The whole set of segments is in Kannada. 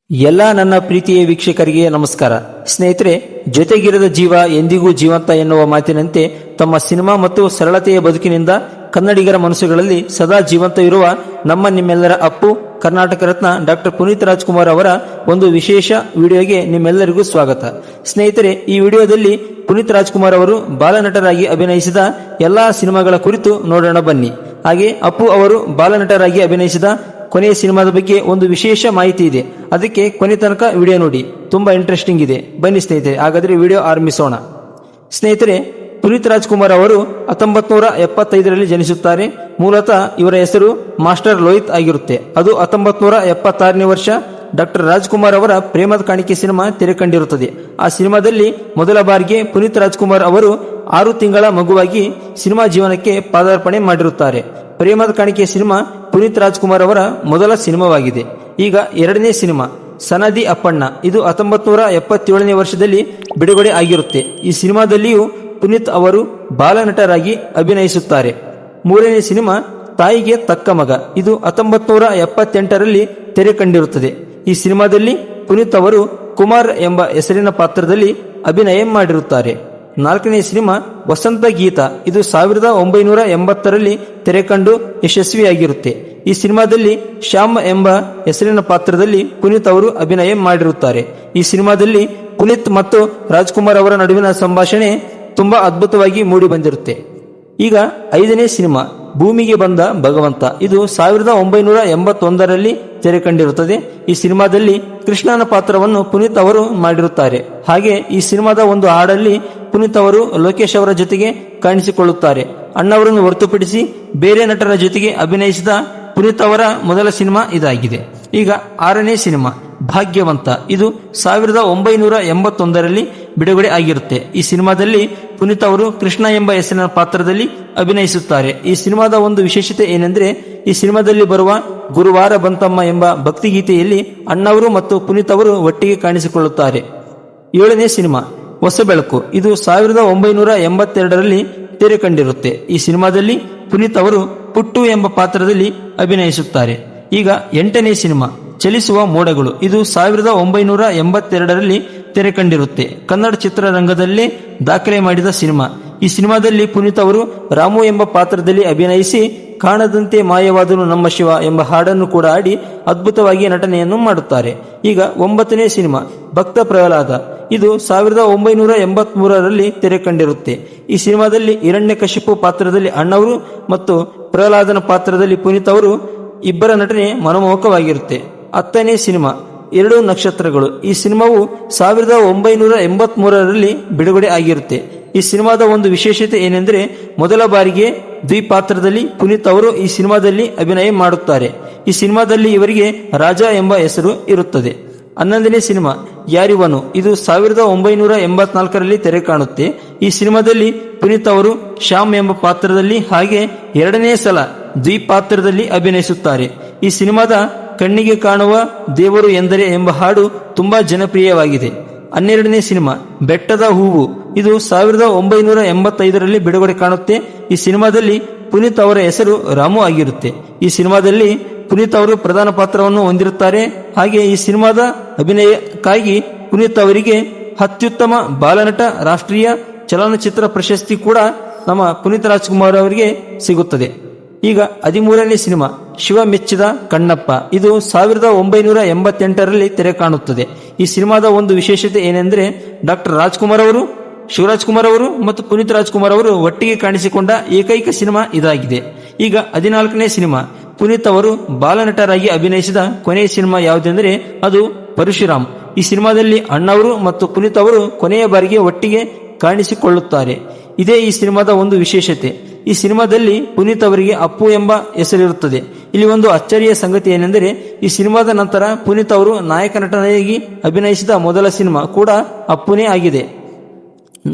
ಎಲ್ಲ ನನ್ನ ಪ್ರೀತಿಯ ವೀಕ್ಷಕರಿಗೆ ನಮಸ್ಕಾರ. ಸ್ನೇಹಿತರೆ, ಜೊತೆಗಿರದ ಜೀವ ಎಂದಿಗೂ ಜೀವಂತ ಎನ್ನುವ ಮಾತಿನಂತೆ ತಮ್ಮ ಸಿನಿಮಾ ಮತ್ತು ಸರಳತೆಯ ಬದುಕಿನಿಂದ ಕನ್ನಡಿಗರ ಮನಸ್ಸುಗಳಲ್ಲಿ ಸದಾ ಜೀವಂತ ಇರುವ ನಿಮ್ಮೆಲ್ಲರ ಅಪ್ಪು, ಕರ್ನಾಟಕ ರತ್ನ ಡಾಕ್ಟರ್ ಪುನೀತ್ ರಾಜ್ಕುಮಾರ್ ಅವರ ಒಂದು ವಿಶೇಷ ವಿಡಿಯೋಗೆ ನಿಮ್ಮೆಲ್ಲರಿಗೂ ಸ್ವಾಗತ. ಸ್ನೇಹಿತರೆ, ಈ ವಿಡಿಯೋದಲ್ಲಿ ಪುನೀತ್ ರಾಜ್ಕುಮಾರ್ ಅವರು ಬಾಲನಟರಾಗಿ ಅಭಿನಯಿಸಿದ ಎಲ್ಲಾ ಸಿನಿಮಾಗಳ ಕುರಿತು ನೋಡೋಣ ಬನ್ನಿ. ಹಾಗೆ ಅಪ್ಪು ಅವರು ಬಾಲನಟರಾಗಿ ಅಭಿನಯಿಸಿದ ಕೊನೆಯ ಸಿನಿಮಾದ ಬಗ್ಗೆ ಒಂದು ವಿಶೇಷ ಮಾಹಿತಿ ಇದೆ. ಅದಕ್ಕೆ ಕೊನೆ ತನಕ ವಿಡಿಯೋ ನೋಡಿ, ತುಂಬಾ ಇಂಟ್ರೆಸ್ಟಿಂಗ್ ಇದೆ. ಬನ್ನಿ ಸ್ನೇಹಿತರೆ, ಹಾಗಾದ್ರೆ ವಿಡಿಯೋ ಆರಂಭಿಸೋಣ. ಸ್ನೇಹಿತರೆ, ಪುನೀತ್ ರಾಜ್ಕುಮಾರ್ ಅವರು 1975ರಲ್ಲಿ ಜನಿಸುತ್ತಾರೆ. ಮೂಲತಃ ಇವರ ಹೆಸರು ಮಾಸ್ಟರ್ ಲೋಹಿತ್ ಆಗಿರುತ್ತೆ. ಅದು 1976ನೇ ವರ್ಷ ಡಾಕ್ಟರ್ ರಾಜ್ಕುಮಾರ್ ಅವರ ಪ್ರೇಮದ ಕಾಣಿಕೆ ಸಿನಿಮಾ ತೆರೆ ಕಂಡಿರುತ್ತದೆ. ಆ ಸಿನಿಮಾದಲ್ಲಿ ಮೊದಲ ಬಾರಿಗೆ ಪುನೀತ್ ರಾಜ್ಕುಮಾರ್ ಅವರು 6 ತಿಂಗಳ ಮಗುವಾಗಿ ಸಿನಿಮಾ ಜೀವನಕ್ಕೆ ಪಾದಾರ್ಪಣೆ ಮಾಡಿರುತ್ತಾರೆ. ಪ್ರೇಮದ ಕಾಣಿಕೆ ಸಿನಿಮಾ ಪುನೀತ್ ರಾಜ್ಕುಮಾರ್ ಅವರ ಮೊದಲ ಸಿನಿಮಾವಾಗಿದೆ. ಈಗ ಎರಡನೇ ಸಿನಿಮಾ ಸನದಿ ಅಪ್ಪಣ್ಣ, ಇದು 1977ನೇ ವರ್ಷದಲ್ಲಿ ಬಿಡುಗಡೆ ಆಗಿರುತ್ತೆ. ಈ ಸಿನಿಮಾದಲ್ಲಿಯೂ ಪುನೀತ್ ಅವರು ಬಾಲನಟರಾಗಿ ಅಭಿನಯಿಸುತ್ತಾರೆ. ಮೂರನೇ ಸಿನಿಮಾ ತಾಯಿಗೆ ತಕ್ಕ ಮಗ, ಇದು 1978ರಲ್ಲಿ ತೆರೆ ಕಂಡಿರುತ್ತದೆ. ಈ ಸಿನಿಮಾದಲ್ಲಿ ಪುನೀತ್ ಅವರು ಕುಮಾರ್ ಎಂಬ ಹೆಸರಿನ ಪಾತ್ರದಲ್ಲಿ ಅಭಿನಯ ಮಾಡಿರುತ್ತಾರೆ. ನಾಲ್ಕನೇ ಸಿನಿಮಾ ವಸಂತ ಗೀತ, ಇದು 1980ರಲ್ಲಿ ತೆರೆ ಕಂಡು ಯಶಸ್ವಿಯಾಗಿರುತ್ತೆ. ಈ ಸಿನಿಮಾದಲ್ಲಿ ಶ್ಯಾಮ್ ಎಂಬ ಹೆಸರಿನ ಪಾತ್ರದಲ್ಲಿ ಪುನೀತ್ ಅವರು ಅಭಿನಯ ಮಾಡಿರುತ್ತಾರೆ. ಈ ಸಿನಿಮಾದಲ್ಲಿ ಪುನೀತ್ ಮತ್ತು ರಾಜ್ಕುಮಾರ್ ಅವರ ನಡುವಿನ ಸಂಭಾಷಣೆ ತುಂಬಾ ಅದ್ಭುತವಾಗಿ ಮೂಡಿ ಬಂದಿರುತ್ತೆ. ಈಗ ಐದನೇ ಸಿನಿಮಾ ಭೂಮಿಗೆ ಬಂದ ಭಗವಂತ, ಇದು 1981ರಲ್ಲಿ ತೆರೆ ಕಂಡಿರುತ್ತದೆ. ಈ ಸಿನಿಮಾದಲ್ಲಿ ಕೃಷ್ಣನ ಪಾತ್ರವನ್ನು ಪುನೀತ್ ಅವರು ಮಾಡಿರುತ್ತಾರೆ. ಹಾಗೆ ಈ ಸಿನಿಮಾದ ಒಂದು ಹಾಡಲ್ಲಿ ಪುನೀತ್ ಅವರು ಲೋಕೇಶ್ ಅವರ ಜೊತೆಗೆ ಕಾಣಿಸಿಕೊಳ್ಳುತ್ತಾರೆ. ಅಣ್ಣವರನ್ನು ಹೊರತುಪಡಿಸಿ ಬೇರೆ ನಟರ ಜೊತೆಗೆ ಅಭಿನಯಿಸಿದ ಪುನೀತ್ ಅವರ ಮೊದಲ ಸಿನಿಮಾ ಇದಾಗಿದೆ. ಈಗ ಆರನೇ ಸಿನಿಮಾ ಭಾಗ್ಯವಂತ, ಇದು 1981ರಲ್ಲಿ ಬಿಡುಗಡೆ ಆಗಿರುತ್ತೆ. ಈ ಸಿನಿಮಾದಲ್ಲಿ ಪುನೀತ್ ಅವರು ಕೃಷ್ಣ ಎಂಬ ಹೆಸರಿನ ಪಾತ್ರದಲ್ಲಿ ಅಭಿನಯಿಸುತ್ತಾರೆ. ಈ ಸಿನಿಮಾದ ಒಂದು ವಿಶೇಷತೆ ಏನೆಂದ್ರೆ, ಈ ಸಿನಿಮಾದಲ್ಲಿ ಬರುವ ಗುರುವಾರ ಬಂತಮ್ಮ ಎಂಬ ಭಕ್ತಿಗೀತೆಯಲ್ಲಿ ಅಣ್ಣವರು ಮತ್ತು ಪುನೀತ್ ಅವರು ಒಟ್ಟಿಗೆ ಕಾಣಿಸಿಕೊಳ್ಳುತ್ತಾರೆ. ಏಳನೇ ಸಿನಿಮಾ ಹೊಸ ಬೆಳಕು, ಇದು 1982ರಲ್ಲಿ ತೆರೆ ಕಂಡಿರುತ್ತೆ. ಈ ಸಿನಿಮಾದಲ್ಲಿ ಪುನೀತ್ ಅವರು ಪುಟ್ಟು ಎಂಬ ಪಾತ್ರದಲ್ಲಿ ಅಭಿನಯಿಸುತ್ತಾರೆ. ಈಗ ಎಂಟನೇ ಸಿನಿಮಾ ಚಲಿಸುವ ಮೋಡಗಳು, ಇದು 1982ರಲ್ಲಿ ತೆರೆ ಕಂಡಿರುತ್ತೆ. ಕನ್ನಡ ಚಿತ್ರರಂಗದಲ್ಲೇ ದಾಖಲೆ ಮಾಡಿದ ಸಿನಿಮಾ. ಈ ಸಿನಿಮಾದಲ್ಲಿ ಪುನೀತ್ ಅವರು ರಾಮು ಎಂಬ ಪಾತ್ರದಲ್ಲಿ ಅಭಿನಯಿಸಿ ಕಾಣದಂತೆ ಮಾಯವಾದನು ನಮ್ಮ ಶಿವ ಎಂಬ ಹಾಡನ್ನು ಕೂಡ ಆಡಿ ಅದ್ಭುತವಾಗಿ ನಟನೆಯನ್ನು ಮಾಡುತ್ತಾರೆ. ಈಗ ಒಂಬತ್ತನೇ ಸಿನಿಮಾ ಭಕ್ತ ಪ್ರಹ್ಲಾದ, ಇದು 1983ರಲ್ಲಿ ತೆರೆ ಕಂಡಿರುತ್ತೆ. ಈ ಸಿನಿಮಾದಲ್ಲಿ ಹಿರಣ್ಯಕಶಿಪು ಪಾತ್ರದಲ್ಲಿ ಅಣ್ಣವರು ಮತ್ತು ಪ್ರಹ್ಲಾದನ ಪಾತ್ರದಲ್ಲಿ ಪುನೀತ್ ಅವರು ಇಬ್ಬರ ನಟನೆ ಮನಮೋಹಕವಾಗಿರುತ್ತೆ. ಹತ್ತನೇ ಸಿನಿಮಾ ಎರಡು ನಕ್ಷತ್ರಗಳು, ಈ ಸಿನಿಮಾವು 1983ರಲ್ಲಿ ಬಿಡುಗಡೆ ಆಗಿರುತ್ತೆ. ಈ ಸಿನಿಮಾದ ಒಂದು ವಿಶೇಷತೆ ಏನೆಂದರೆ, ಮೊದಲ ಬಾರಿಗೆ ದ್ವಿಪಾತ್ರದಲ್ಲಿ ಪುನೀತ್ ಅವರು ಈ ಸಿನಿಮಾದಲ್ಲಿ ಅಭಿನಯ ಮಾಡುತ್ತಾರೆ. ಈ ಸಿನಿಮಾದಲ್ಲಿ ಇವರಿಗೆ ರಾಜ ಎಂಬ ಹೆಸರು ಇರುತ್ತದೆ. 11ನೇ ಸಿನಿಮಾ ಯಾರಿವನು, ಇದು 1984ರಲ್ಲಿ ತೆರೆ ಕಾಣುತ್ತೆ. ಈ ಸಿನಿಮಾದಲ್ಲಿ ಪುನೀತ್ ಅವರು ಶ್ಯಾಮ್ ಎಂಬ ಪಾತ್ರದಲ್ಲಿ ಹಾಗೆ ಎರಡನೇ ಸಲ ದ್ವಿಪಾತ್ರದಲ್ಲಿ ಅಭಿನಯಿಸುತ್ತಾರೆ. ಈ ಸಿನಿಮಾದ ಕಣ್ಣಿಗೆ ಕಾಣುವ ದೇವರು ಎಂದರೆ ಎಂಬ ಹಾಡು ತುಂಬಾ ಜನಪ್ರಿಯವಾಗಿದೆ. 12ನೇ ಸಿನಿಮಾ ಬೆಟ್ಟದ ಹೂವು, ಇದು 1985ರಲ್ಲಿ ಬಿಡುಗಡೆ ಕಾಣುತ್ತೆ. ಈ ಸಿನಿಮಾದಲ್ಲಿ ಪುನೀತ್ ಅವರ ಹೆಸರು ರಾಮು ಆಗಿರುತ್ತೆ. ಈ ಸಿನಿಮಾದಲ್ಲಿ ಪುನೀತ್ ಅವರು ಪ್ರಧಾನ ಪಾತ್ರವನ್ನು ಹೊಂದಿರುತ್ತಾರೆ. ಹಾಗೆ ಈ ಸಿನಿಮಾದ ಅಭಿನಯಕ್ಕಾಗಿ ಪುನೀತ್ ಅವರಿಗೆ ಅತ್ಯುತ್ತಮ ಬಾಲನಟ ರಾಷ್ಟ್ರೀಯ ಚಲನಚಿತ್ರ ಪ್ರಶಸ್ತಿ ಕೂಡ ನಮ್ಮ ಪುನೀತ್ ರಾಜ್ಕುಮಾರ್ ಅವರಿಗೆ ಸಿಗುತ್ತದೆ. ಈಗ 13ನೇ ಸಿನಿಮಾ ಶಿವ ಮೆಚ್ಚಿದ ಕಣ್ಣಪ್ಪ, ಇದು 1988ರಲ್ಲಿ ತೆರೆ ಕಾಣುತ್ತದೆ. ಈ ಸಿನಿಮಾದ ಒಂದು ವಿಶೇಷತೆ ಏನೆಂದರೆ, ಡಾಕ್ಟರ್ ರಾಜ್ಕುಮಾರ್ ಅವರು, ಶಿವರಾಜ್ ಕುಮಾರ್ ಅವರು ಮತ್ತು ಪುನೀತ್ ರಾಜ್ಕುಮಾರ್ ಅವರು ಒಟ್ಟಿಗೆ ಕಾಣಿಸಿಕೊಂಡ ಏಕೈಕ ಸಿನಿಮಾ ಇದಾಗಿದೆ. ಈಗ 14ನೇ ಸಿನಿಮಾ ಪುನೀತ್ ಅವರು ಬಾಲನಟರಾಗಿ ಅಭಿನಯಿಸಿದ ಕೊನೆಯ ಸಿನಿಮಾ ಯಾವುದೆಂದರೆ ಅದು ಪರಶುರಾಮ್. ಈ ಸಿನಿಮಾದಲ್ಲಿ ಅಣ್ಣವರು ಮತ್ತು ಪುನೀತ್ ಅವರು ಕೊನೆಯ ಬಾರಿಗೆ ಒಟ್ಟಿಗೆ ಕಾಣಿಸಿಕೊಳ್ಳುತ್ತಾರೆ. ಇದೇ ಈ ಸಿನಿಮಾದ ಒಂದು ವಿಶೇಷತೆ. ಈ ಸಿನಿಮಾದಲ್ಲಿ ಪುನೀತ್ ಅವರಿಗೆ ಅಪ್ಪು ಎಂಬ ಹೆಸರಿರುತ್ತದೆ. ಇಲ್ಲಿ ಒಂದು ಅಚ್ಚರಿಯ ಸಂಗತಿ ಏನೆಂದರೆ, ಈ ಸಿನಿಮಾದ ನಂತರ ಪುನೀತ್ ಅವರು ನಾಯಕ ನಟನಾಗಿ ಅಭಿನಯಿಸಿದ ಮೊದಲ ಸಿನಿಮಾ ಕೂಡ ಅಪ್ಪುನೇ ಆಗಿದೆ.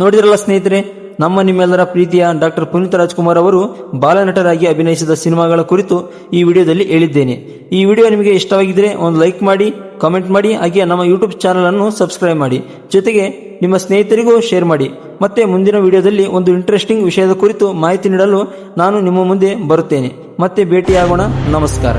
ನೋಡಿದ್ರಲ್ಲ ಸ್ನೇಹಿತರೆ, ನಿಮ್ಮೆಲ್ಲರ ಪ್ರೀತಿಯ ಡಾಕ್ಟರ್ ಪುನೀತ್ ರಾಜ್ಕುಮಾರ್ ಅವರು ಬಾಲನಟರಾಗಿ ಅಭಿನಯಿಸಿದ ಸಿನಿಮಾಗಳ ಕುರಿತು ಈ ವಿಡಿಯೋದಲ್ಲಿ ಹೇಳಿದ್ದೇನೆ. ಈ ವಿಡಿಯೋ ನಿಮಗೆ ಇಷ್ಟವಾಗಿದ್ದರೆ ಒಂದು ಲೈಕ್ ಮಾಡಿ, ಕಾಮೆಂಟ್ ಮಾಡಿ, ಹಾಗೆ ನಮ್ಮ ಯೂಟ್ಯೂಬ್ ಚಾನಲ್ ಅನ್ನು ಸಬ್ಸ್ಕ್ರೈಬ್ ಮಾಡಿ, ಜೊತೆಗೆ ನಿಮ್ಮ ಸ್ನೇಹಿತರಿಗೂ ಶೇರ್ ಮಾಡಿ. ಮತ್ತೆ ಮುಂದಿನ ವಿಡಿಯೋದಲ್ಲಿ ಒಂದು ಇಂಟ್ರೆಸ್ಟಿಂಗ್ ವಿಷಯದ ಕುರಿತು ಮಾಹಿತಿ ನೀಡಲು ನಾನು ನಿಮ್ಮ ಮುಂದೆ ಬರುತ್ತೇನೆ. ಮತ್ತೆ ಭೇಟಿಯಾಗೋಣ. ನಮಸ್ಕಾರ.